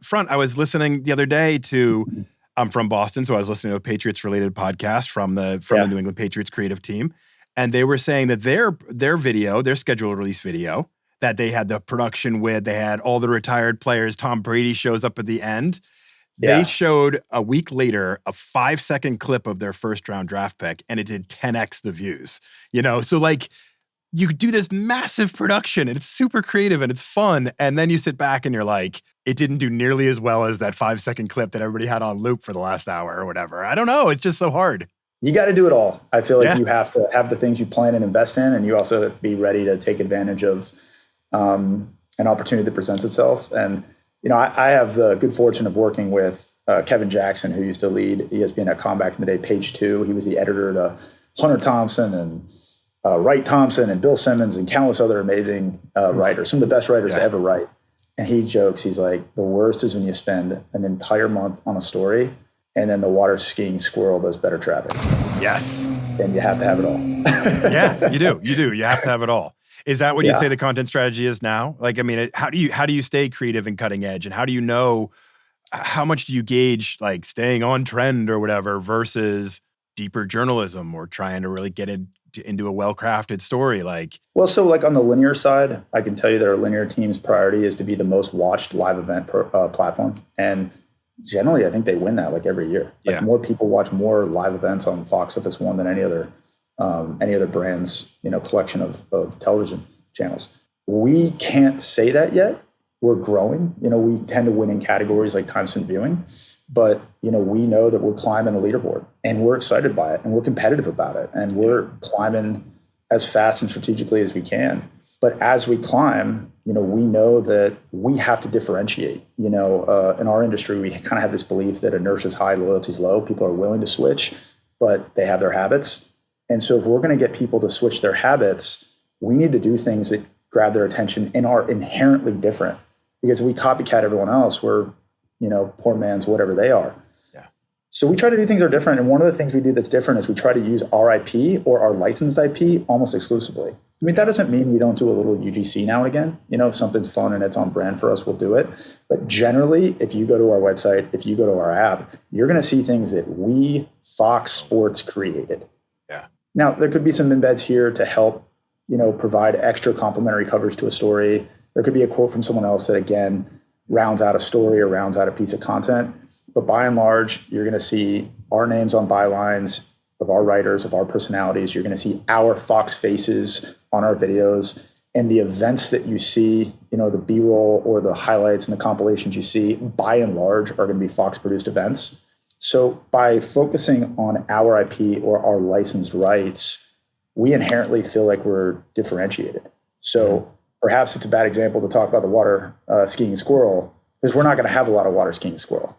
front, I was listening the other day to, I'm from Boston, so I was listening to a Patriots-related podcast from the New England Patriots creative team, and they were saying that their video, their scheduled release video, that they had the production with, they had all the retired players. Tom Brady shows up at the end. They showed a week later a 5-second clip of their first round draft pick, and it did 10x the views. So like you do this massive production and it's super creative and it's fun. And then you sit back and you're like, it didn't do nearly as well as that 5-second clip that everybody had on loop for the last hour or whatever. I don't know. It's just so hard. You got to do it all. I feel like you have to have the things you plan and invest in, and you also have to be ready to take advantage of an opportunity that presents itself. And I have the good fortune of working with Kevin Jackson, who used to lead ESPN.com back in the day, Page 2. He was the editor to Hunter Thompson and Wright Thompson and Bill Simmons and countless other amazing writers, some of the best writers to ever write. And he jokes, he's like, the worst is when you spend an entire month on a story and then the water skiing squirrel does better traffic. Yes. And you have to have it all. Yeah, you do. You have to have it all. Is that what you'd say the content strategy is now? Like, I mean, how do you stay creative and cutting edge? And how do you know, how much do you gauge like staying on trend or whatever versus deeper journalism or trying to really get into a well-crafted story? Well, so like on the linear side, I can tell you that our linear team's priority is to be the most watched live event platform. And generally, I think they win that like every year. More people watch more live events on Fox FS1 than any other brand's, collection of television channels. We can't say that yet. We're growing. We tend to win in categories like time spent viewing, but we know that we're climbing the leaderboard, and we're excited by it, and we're competitive about it, and we're climbing as fast and strategically as we can. But as we climb, we know that we have to differentiate. In our industry, we kind of have this belief that inertia is high, loyalty is low. People are willing to switch, but they have their habits. And so if we're going to get people to switch their habits, we need to do things that grab their attention and are inherently different. Because if we copycat everyone else, we're, poor man's whatever they are. Yeah. So we try to do things that are different. And one of the things we do that's different is we try to use our IP or our licensed IP almost exclusively. I mean, that doesn't mean we don't do a little UGC now and again. If something's fun and it's on brand for us, we'll do it. But generally, if you go to our website, if you go to our app, you're going to see things that we, Fox Sports, created. Yeah. Now, there could be some embeds here to help, provide extra complementary coverage to a story. There could be a quote from someone else that, again, rounds out a story or rounds out a piece of content. But by and large, you're going to see our names on bylines of our writers, of our personalities. You're going to see our Fox faces on our videos. And the events that you see, the B-roll or the highlights and the compilations you see, by and large, are going to be Fox-produced events. So by focusing on our IP or our licensed rights, we inherently feel like we're differentiated. So perhaps it's a bad example to talk about the water skiing squirrel, because we're not going to have a lot of water skiing squirrel.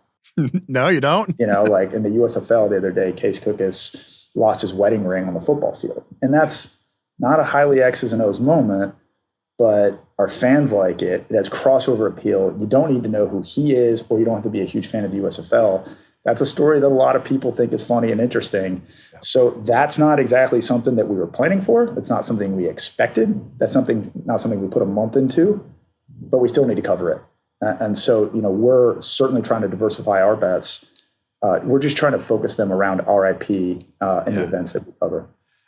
No, you don't. Like in the USFL the other day, Case Cook has lost his wedding ring on the football field. And that's not a highly X's and O's moment, but our fans like it. It has crossover appeal. You don't need to know who he is, or you don't have to be a huge fan of the USFL. That's a story that a lot of people think is funny and interesting. So that's not exactly something that we were planning for. That's not something we expected. That's not something we put a month into, but we still need to cover it. And so, we're certainly trying to diversify our bets. We're just trying to focus them around our IP and the events that we cover.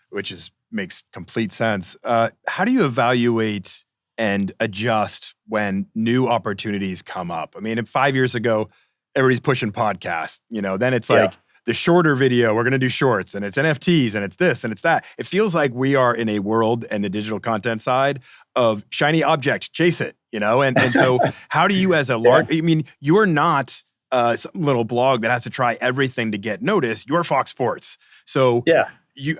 Which makes complete sense. How do you evaluate and adjust when new opportunities come up? I mean, 5 years ago, everybody's pushing podcasts, then it's like the shorter video, we're going to do shorts, and it's NFTs, and it's this, and it's that. It feels like we are in a world and the digital content side of shiny object, chase it, and so how do you as a large, you're not some little blog that has to try everything to get noticed. You're Fox Sports. So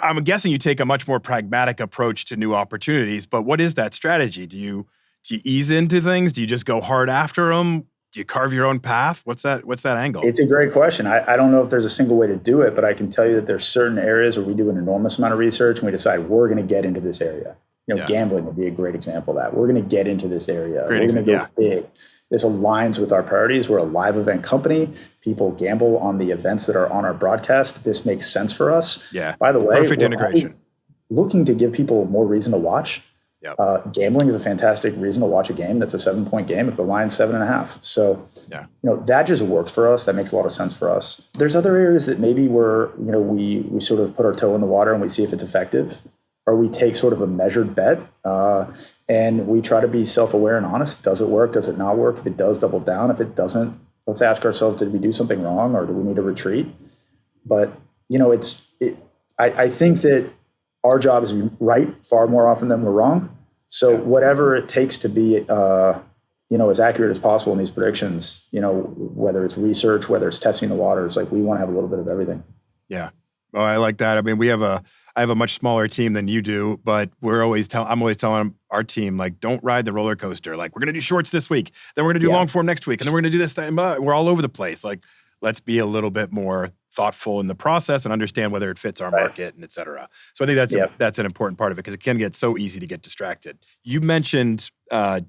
I'm guessing you take a much more pragmatic approach to new opportunities, but what is that strategy? Do you ease into things? Do you just go hard after them? Do you carve your own path? What's that angle? It's a great question. I don't know if there's a single way to do it, but I can tell you that there's certain areas where we do an enormous amount of research and we decide we're going to get into this area. Gambling would be a great example of that. We're going to get into this area. We're going to go big. This aligns with our priorities. We're a live event company. People gamble on the events that are on our broadcast. This makes sense for us. Yeah. By the way, perfect integration. Looking to give people more reason to watch. Yep. Gambling is a fantastic reason to watch a game that's a 7-point game if the line's 7.5. So, that just works for us. That makes a lot of sense for us. There's other areas that maybe we sort of put our toe in the water and we see if it's effective, or we take sort of a measured bet and we try to be self-aware and honest. Does it work? Does it not work? If it does, double down. If it doesn't, let's ask ourselves, did we do something wrong, or do we need to retreat? But, I think that our job is to be right far more often than we're wrong. So whatever it takes to be, as accurate as possible in these predictions, whether it's research, whether it's testing the waters, like we want to have a little bit of everything. Yeah. Well, I like that. I mean, I have a much smaller team than you do, but I'm always telling our team, like, don't ride the roller coaster. Like, we're going to do shorts this week, then we're going to do long form next week, and then we're going to do this, we're all over the place. Like, let's be a little bit more thoughtful in the process and understand whether it fits our market and et cetera. So I think that's an important part of it, because it can get so easy to get distracted. You mentioned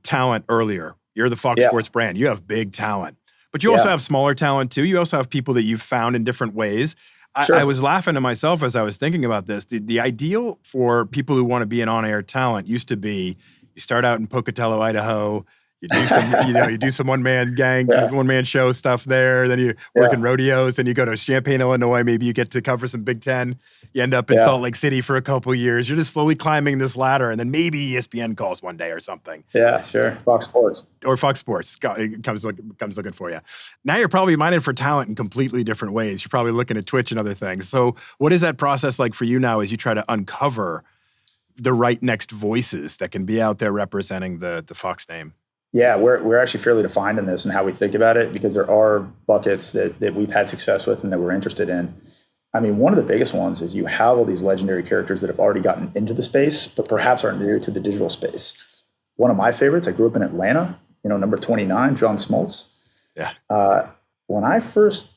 talent earlier. You're the Fox Sports brand. You have big talent, but you also have smaller talent too. You also have people that you've found in different ways. I was laughing to myself as I was thinking about this. The ideal for people who want to be an on-air talent used to be, you start out in Pocatello, Idaho. You do some, you do some one-man gang, one-man show stuff there. Then you work in rodeos. Then you go to Champaign, Illinois. Maybe you get to cover some Big Ten. You end up in Salt Lake City for a couple of years. You're just slowly climbing this ladder, and then maybe ESPN calls one day or something. Yeah, sure. Fox Sports comes looking for you. Now you're probably mining for talent in completely different ways. You're probably looking at Twitch and other things. So what is that process like for you now as you try to uncover the right next voices that can be out there representing the Fox name? Yeah, we're actually fairly defined in this and how we think about it, because there are buckets that we've had success with and that we're interested in. I mean, one of the biggest ones is you have all these legendary characters that have already gotten into the space, but perhaps aren't new to the digital space. One of my favorites, I grew up in Atlanta, number 29, John Smoltz. Yeah. When I first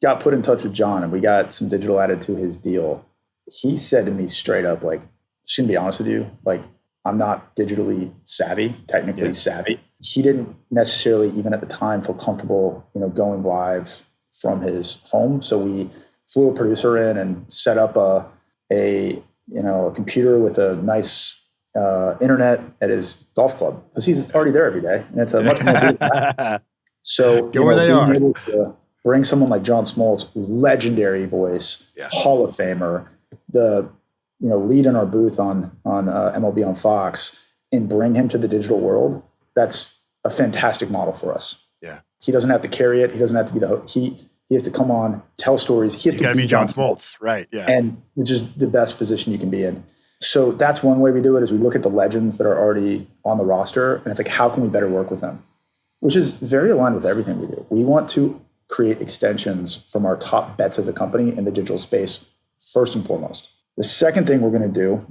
got put in touch with John and we got some digital added to his deal, he said to me straight up, like, just gonna be honest with you, like, I'm not digitally savvy, technically savvy. He didn't necessarily, even at the time, feel comfortable, going live from his home. So we flew a producer in and set up a computer with a nice internet at his golf club, because he's already there every day, and it's a much more busy. So Go where they being are. able to bring someone like John Smoltz, legendary voice, Hall of Famer, the lead in our booth on MLB on Fox, and bring him to the digital world, that's a fantastic model for us. Yeah. He doesn't have to carry it. He doesn't have to be the host. He has to come on, tell stories. He's got to be John Smoltz, right? Yeah. And which is the best position you can be in. So that's one way we do it, is we look at the legends that are already on the roster, and it's like, how can we better work with them? Which is very aligned with everything we do. We want to create extensions from our top bets as a company in the digital space, first and foremost. The second thing we're going to do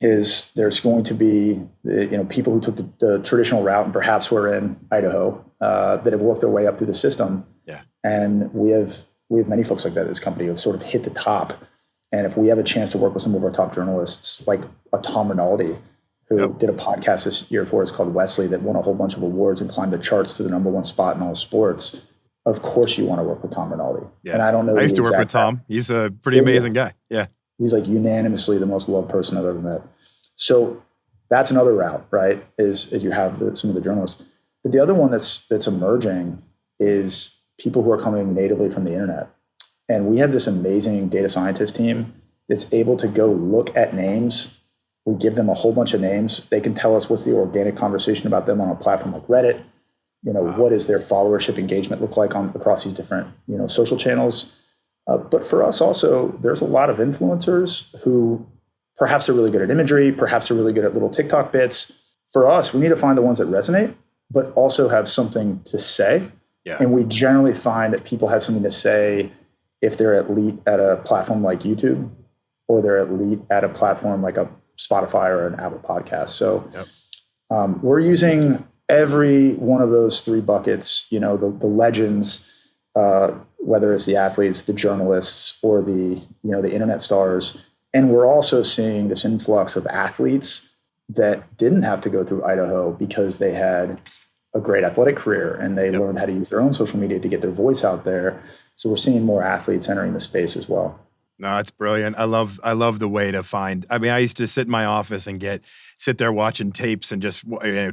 is there's going to be people who took the traditional route and perhaps were in Idaho that have worked their way up through the system. Yeah. And we have many folks like that at this company who have sort of hit the top. And if we have a chance to work with some of our top journalists, like a Tom Rinaldi, who did a podcast this year for us called Wesley that won a whole bunch of awards and climbed the charts to the #1 spot in all sports, of course you want to work with Tom Rinaldi. Yeah. And I don't know. I used to work with Tom. He's a pretty amazing guy. Yeah. He's like unanimously the most loved person I've ever met. So that's another route, right? Is you have some of the journalists. But the other one that's emerging is people who are coming natively from the internet. And we have this amazing data scientist team that's able to go look at names. We give them a whole bunch of names. They can tell us what's the organic conversation about them on a platform like Reddit. What does their followership engagement look like across these different, social channels? But for us also, there's a lot of influencers who perhaps are really good at imagery, perhaps are really good at little TikTok bits. For us, we need to find the ones that resonate, but also have something to say. Yeah. And we generally find that people have something to say if they're elite at a platform like YouTube, or they're elite at a platform like a Spotify or an Apple podcast. So we're using every one of those three buckets, the legends, whether it's the athletes, the journalists, or the internet stars. And we're also seeing this influx of athletes that didn't have to go through Idaho because they had a great athletic career and they learned how to use their own social media to get their voice out there. So we're seeing more athletes entering the space as well. No, it's brilliant. I love the way to find. I mean, I used to sit in my office and sit there watching tapes and just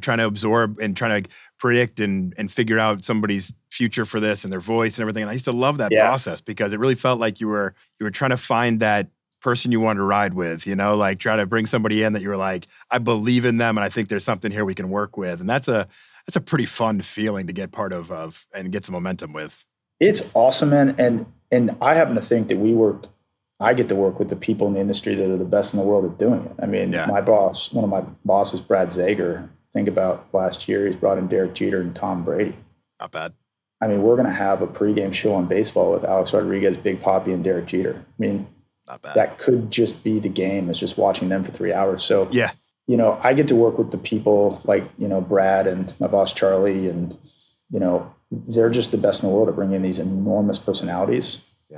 trying to absorb and trying to predict and figure out somebody's future for this and their voice and everything. And I used to love that process because it really felt like you were trying to find that person you wanted to ride with, like try to bring somebody in that you were like, I believe in them and I think there's something here we can work with. And that's a pretty fun feeling to get part of and get some momentum with. It's awesome, man. And I happen to think that I get to work with the people in the industry that are the best in the world at doing it. I mean, my boss, one of my bosses, Brad Zager, think about last year, he's brought in Derek Jeter and Tom Brady. Not bad. I mean, we're going to have a pregame show on baseball with Alex Rodriguez, Big Papi, and Derek Jeter. I mean, not bad. That could just be the game, is just watching them for 3 hours. So, yeah, I get to work with the people like, Brad and my boss, Charlie, and, they're just the best in the world at bringing in these enormous personalities. Yeah.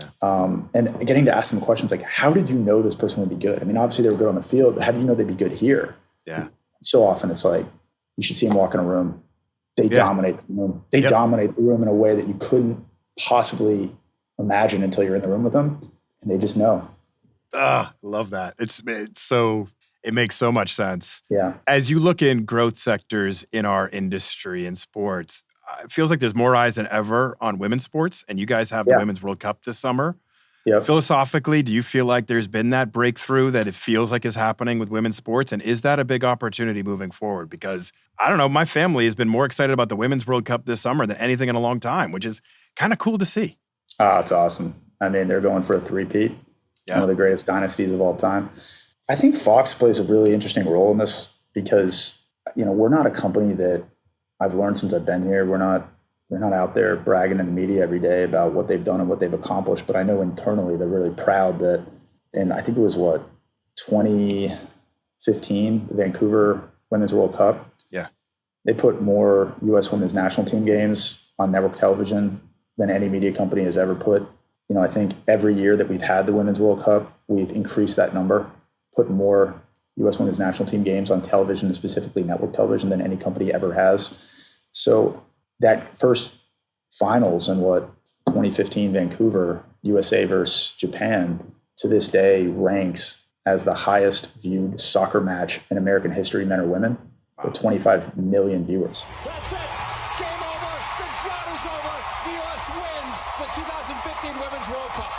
And getting to ask them questions like, how did you know this person would be good? I mean, obviously they were good on the field, but how do you know they'd be good here? Yeah. So often it's like, you should see them walk in a room. They dominate the room. They dominate the room in a way that you couldn't possibly imagine until you're in the room with them. And they just know. I love that. It makes so much sense. Yeah. As you look in growth sectors in our industry in sports, it feels like there's more eyes than ever on women's sports, and you guys have the Women's World Cup this summer. Yep. Philosophically, do you feel like there's been that breakthrough that it feels like is happening with women's sports? And is that a big opportunity moving forward? Because, I don't know, my family has been more excited about the Women's World Cup this summer than anything in a long time, which is kind of cool to see. It's awesome. I mean, they're going for a three-peat. One of the greatest dynasties of all time. I think Fox plays a really interesting role in this because, we're not a company that I've learned since I've been here. They're not out there bragging in the media every day about what they've done and what they've accomplished. But I know internally they're really proud that, and I think it was 2015, the Vancouver Women's World Cup. Yeah. They put more U.S. women's national team games on network television than any media company has ever put I think every year that we've had the Women's World Cup, we've increased that number, put more U.S. women's national team games on television, and specifically network television, than any company ever has. So that first finals in 2015 Vancouver, USA versus Japan, to this day ranks as the highest viewed soccer match in American history, men or women, with 25 million viewers. That's it. Game over. The drought is over. The U.S. wins the 2015 Women's World Cup.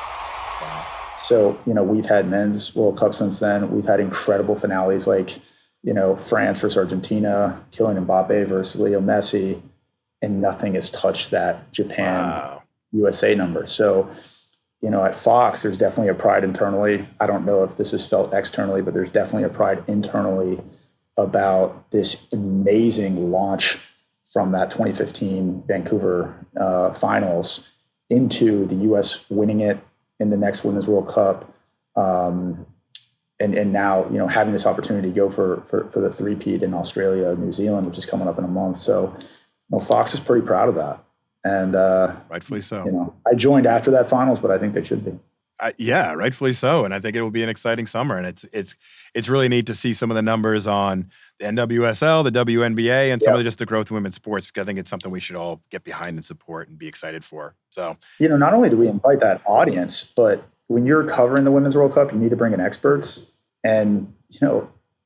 Wow. So, we've had men's World Cup since then. We've had incredible finales like, France versus Argentina, Kylian Mbappe versus Leo Messi, and nothing has touched that Japan USA number. So, at Fox, there's definitely a pride internally. I don't know if this is felt externally, but there's definitely a pride internally about this amazing launch from that 2015 Vancouver finals into the U.S. winning it in the next Women's World Cup. And now, having this opportunity to go for the three-peat in Australia, New Zealand, which is coming up in a month. So, Fox is pretty proud of that. And rightfully so. I joined after that finals, but I think they should be. Yeah, rightfully so. And I think it will be an exciting summer. And it's really neat to see some of the numbers on the NWSL, the WNBA, and some of just the growth of women's sports, because I think it's something we should all get behind and support and be excited for. So, not only do we invite that audience, but when you're covering the Women's World Cup, you need to bring in experts. And,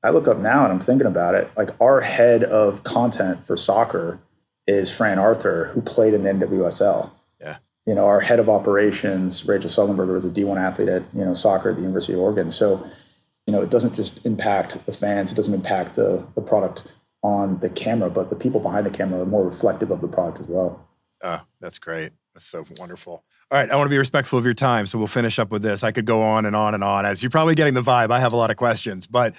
I look up now and I'm thinking about it, like our head of content for soccer is Fran Arthur, who played in the NWSL. Yeah. Our head of operations, Rachel Sullenberger, was a D1 athlete at, soccer at the University of Oregon. So, it doesn't just impact the fans. It doesn't impact the product on the camera, but the people behind the camera are more reflective of the product as well. That's great. That's so wonderful. All right. I want to be respectful of your time, so we'll finish up with this. I could go on and on and on. As you're probably getting the vibe, I have a lot of questions, but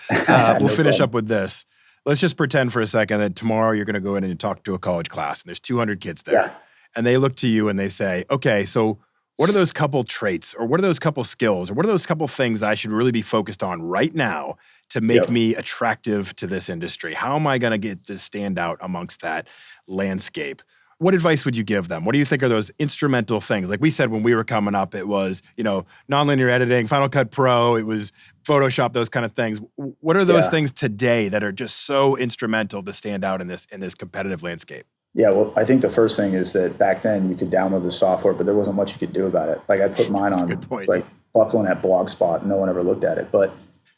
we'll finish up with this. Let's just pretend for a second that tomorrow you're going to go in and talk to a college class, and there's 200 kids there. Yeah. And they look to you and they say, okay, so what are those couple traits, or what are those couple skills, or what are those couple things I should really be focused on right now to make me attractive to this industry? How am I going to get to stand out amongst that landscape? What advice would you give them? What do you think are those instrumental things? Like we said, when we were coming up, it was, nonlinear editing, Final Cut Pro, it was Photoshop, those kind of things. What are those things today that are just so instrumental to stand out in this competitive landscape? Yeah, well, I think the first thing is that back then you could download the software, but there wasn't much you could do about it. Like I put mine on like Bucklin at Blogspot, no one ever looked at it. But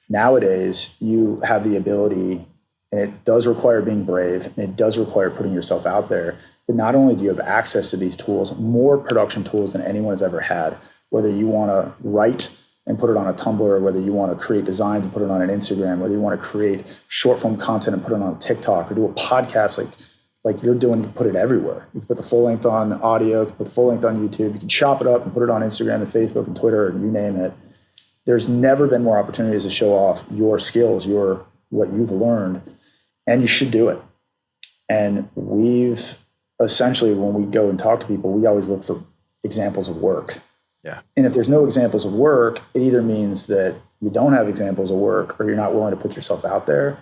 nowadays you have the ability, and it does require being brave, and it does require putting yourself out there. But not only do you have access to these tools, more production tools than anyone has ever had, whether you want to write and put it on a Tumblr, whether you want to create designs and put it on an Instagram, whether you want to create short form content and put it on TikTok, or do a podcast like you're doing, you can put it everywhere. You can put the full length on audio, you can put the full length on YouTube, you can chop it up and put it on Instagram and Facebook and Twitter and you name it. There's never been more opportunities to show off your skills, what you've learned, and you should do it. And we've essentially, when we go and talk to people, we always look for examples of work. Yeah. And if there's no examples of work, it either means that you don't have examples of work or you're not willing to put yourself out there.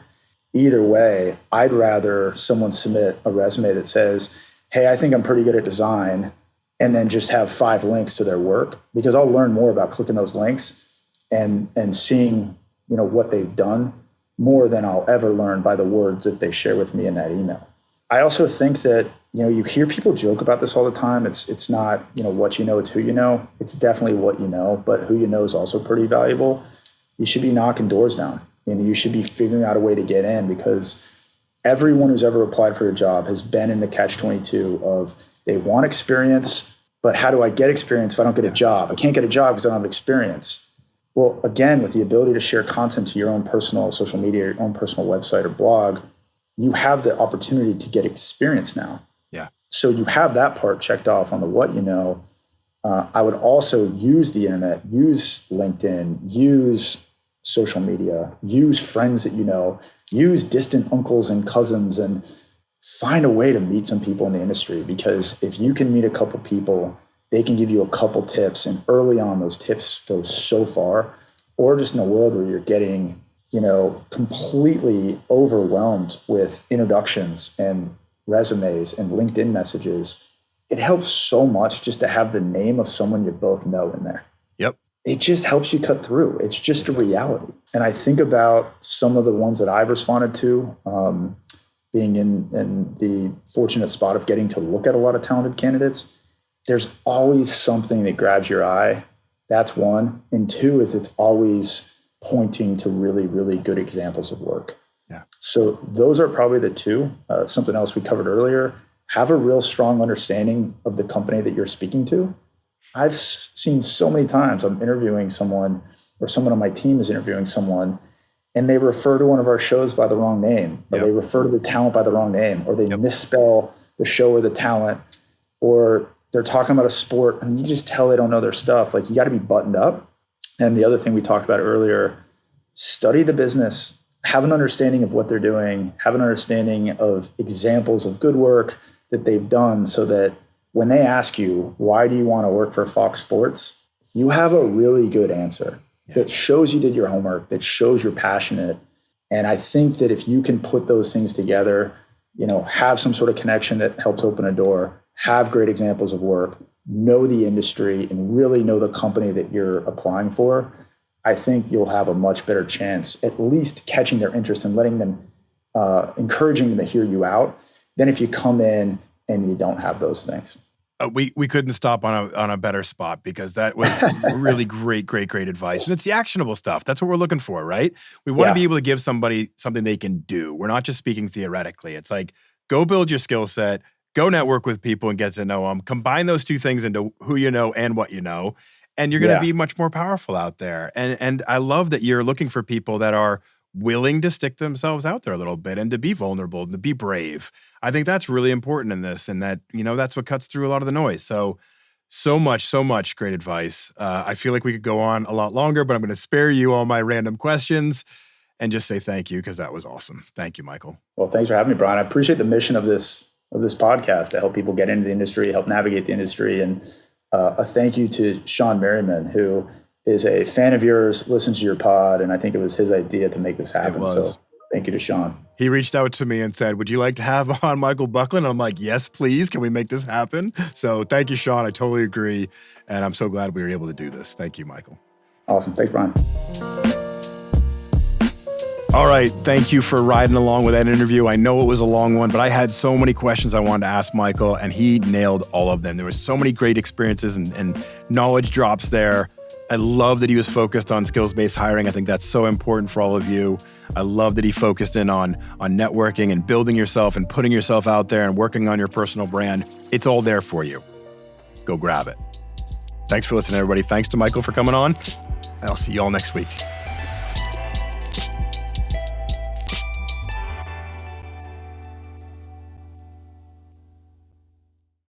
Either way, I'd rather someone submit a resume that says, hey, I think I'm pretty good at design, and then just have 5 links to their work, because I'll learn more about clicking those links and seeing, what they've done more than I'll ever learn by the words that they share with me in that email. I also think that, you hear people joke about this all the time. It's not, what you know, it's who you know. It's definitely what you know, but who you know is also pretty valuable. You should be knocking doors down. You should be figuring out a way to get in, because everyone who's ever applied for a job has been in the catch-22 of they want experience, but how do I get experience if I don't get a job? I can't get a job because I don't have experience. Well, again, with the ability to share content to your own personal social media, your own personal website or blog, you have the opportunity to get experience now. Yeah. So you have that part checked off on the what you know. I would also use the internet, use LinkedIn, use social media, use friends that you know, use distant uncles and cousins, and find a way to meet some people in the industry. Because if you can meet a couple people, they can give you a couple tips, and early on those tips go so far. Or just in a world where you're getting, completely overwhelmed with introductions and resumes and LinkedIn messages, it helps so much just to have the name of someone you both know in there. Yep. It just helps you cut through. It's just a reality. And I think about some of the ones that I've responded to, being in the fortunate spot of getting to look at a lot of talented candidates. There's always something that grabs your eye. That's one. And two is it's always pointing to really, really good examples of work. Yeah. So those are probably the two. Something else we covered earlier, have a real strong understanding of the company that you're speaking to. I've seen so many times I'm interviewing someone or someone on my team is interviewing someone and they refer to one of our shows by the wrong name, or they refer to the talent by the wrong name, or they misspell the show or the talent, or they're talking about a sport and you just tell they don't know their stuff. Like, you got to be buttoned up. And the other thing we talked about earlier, study the business, have an understanding of what they're doing, have an understanding of examples of good work that they've done, so that when they ask you, why do you want to work for Fox Sports? You have a really good answer that shows you did your homework, that shows you're passionate. And I think that if you can put those things together, have some sort of connection that helps open a door, have great examples of work, know the industry, and really know the company that you're applying for, I think you'll have a much better chance at least catching their interest and letting them, encouraging them to hear you out, than if you come in and you don't have those things. We couldn't stop on a better spot, because that was really great advice. And it's the actionable stuff. That's what we're looking for, right? We want to be able to give somebody something they can do. We're not just speaking theoretically. It's like, go build your skill set, go network with people and get to know them. Combine those two things into who you know and what you know, and you're going to be much more powerful out there. And I love that you're looking for people that are willing to stick themselves out there a little bit and to be vulnerable and to be brave. I think that's really important in this, and that, that's what cuts through a lot of the noise. So much great advice. I feel like we could go on a lot longer, but I'm going to spare you all my random questions and just say thank you, because that was awesome. Thank you, Michael. Well, thanks for having me, Brian. I appreciate the mission of this podcast to help people get into the industry, help navigate the industry. And a thank you to Sean Merriman, who is a fan of yours, listens to your pod, and I think it was his idea to make this happen. So thank you to Sean. He reached out to me and said, would you like to have on Michael Bucklin? And I'm like, yes, please. Can we make this happen? So thank you, Sean. I totally agree. And I'm so glad we were able to do this. Thank you, Michael. Awesome. Thanks, Brian. All right. Thank you for riding along with that interview. I know it was a long one, but I had so many questions I wanted to ask Michael, and he nailed all of them. There were so many great experiences and knowledge drops there. I love that he was focused on skills-based hiring. I think that's so important for all of you. I love that he focused in on networking and building yourself and putting yourself out there and working on your personal brand. It's all there for you. Go grab it. Thanks for listening, everybody. Thanks to Michael for coming on. And I'll see you all next week.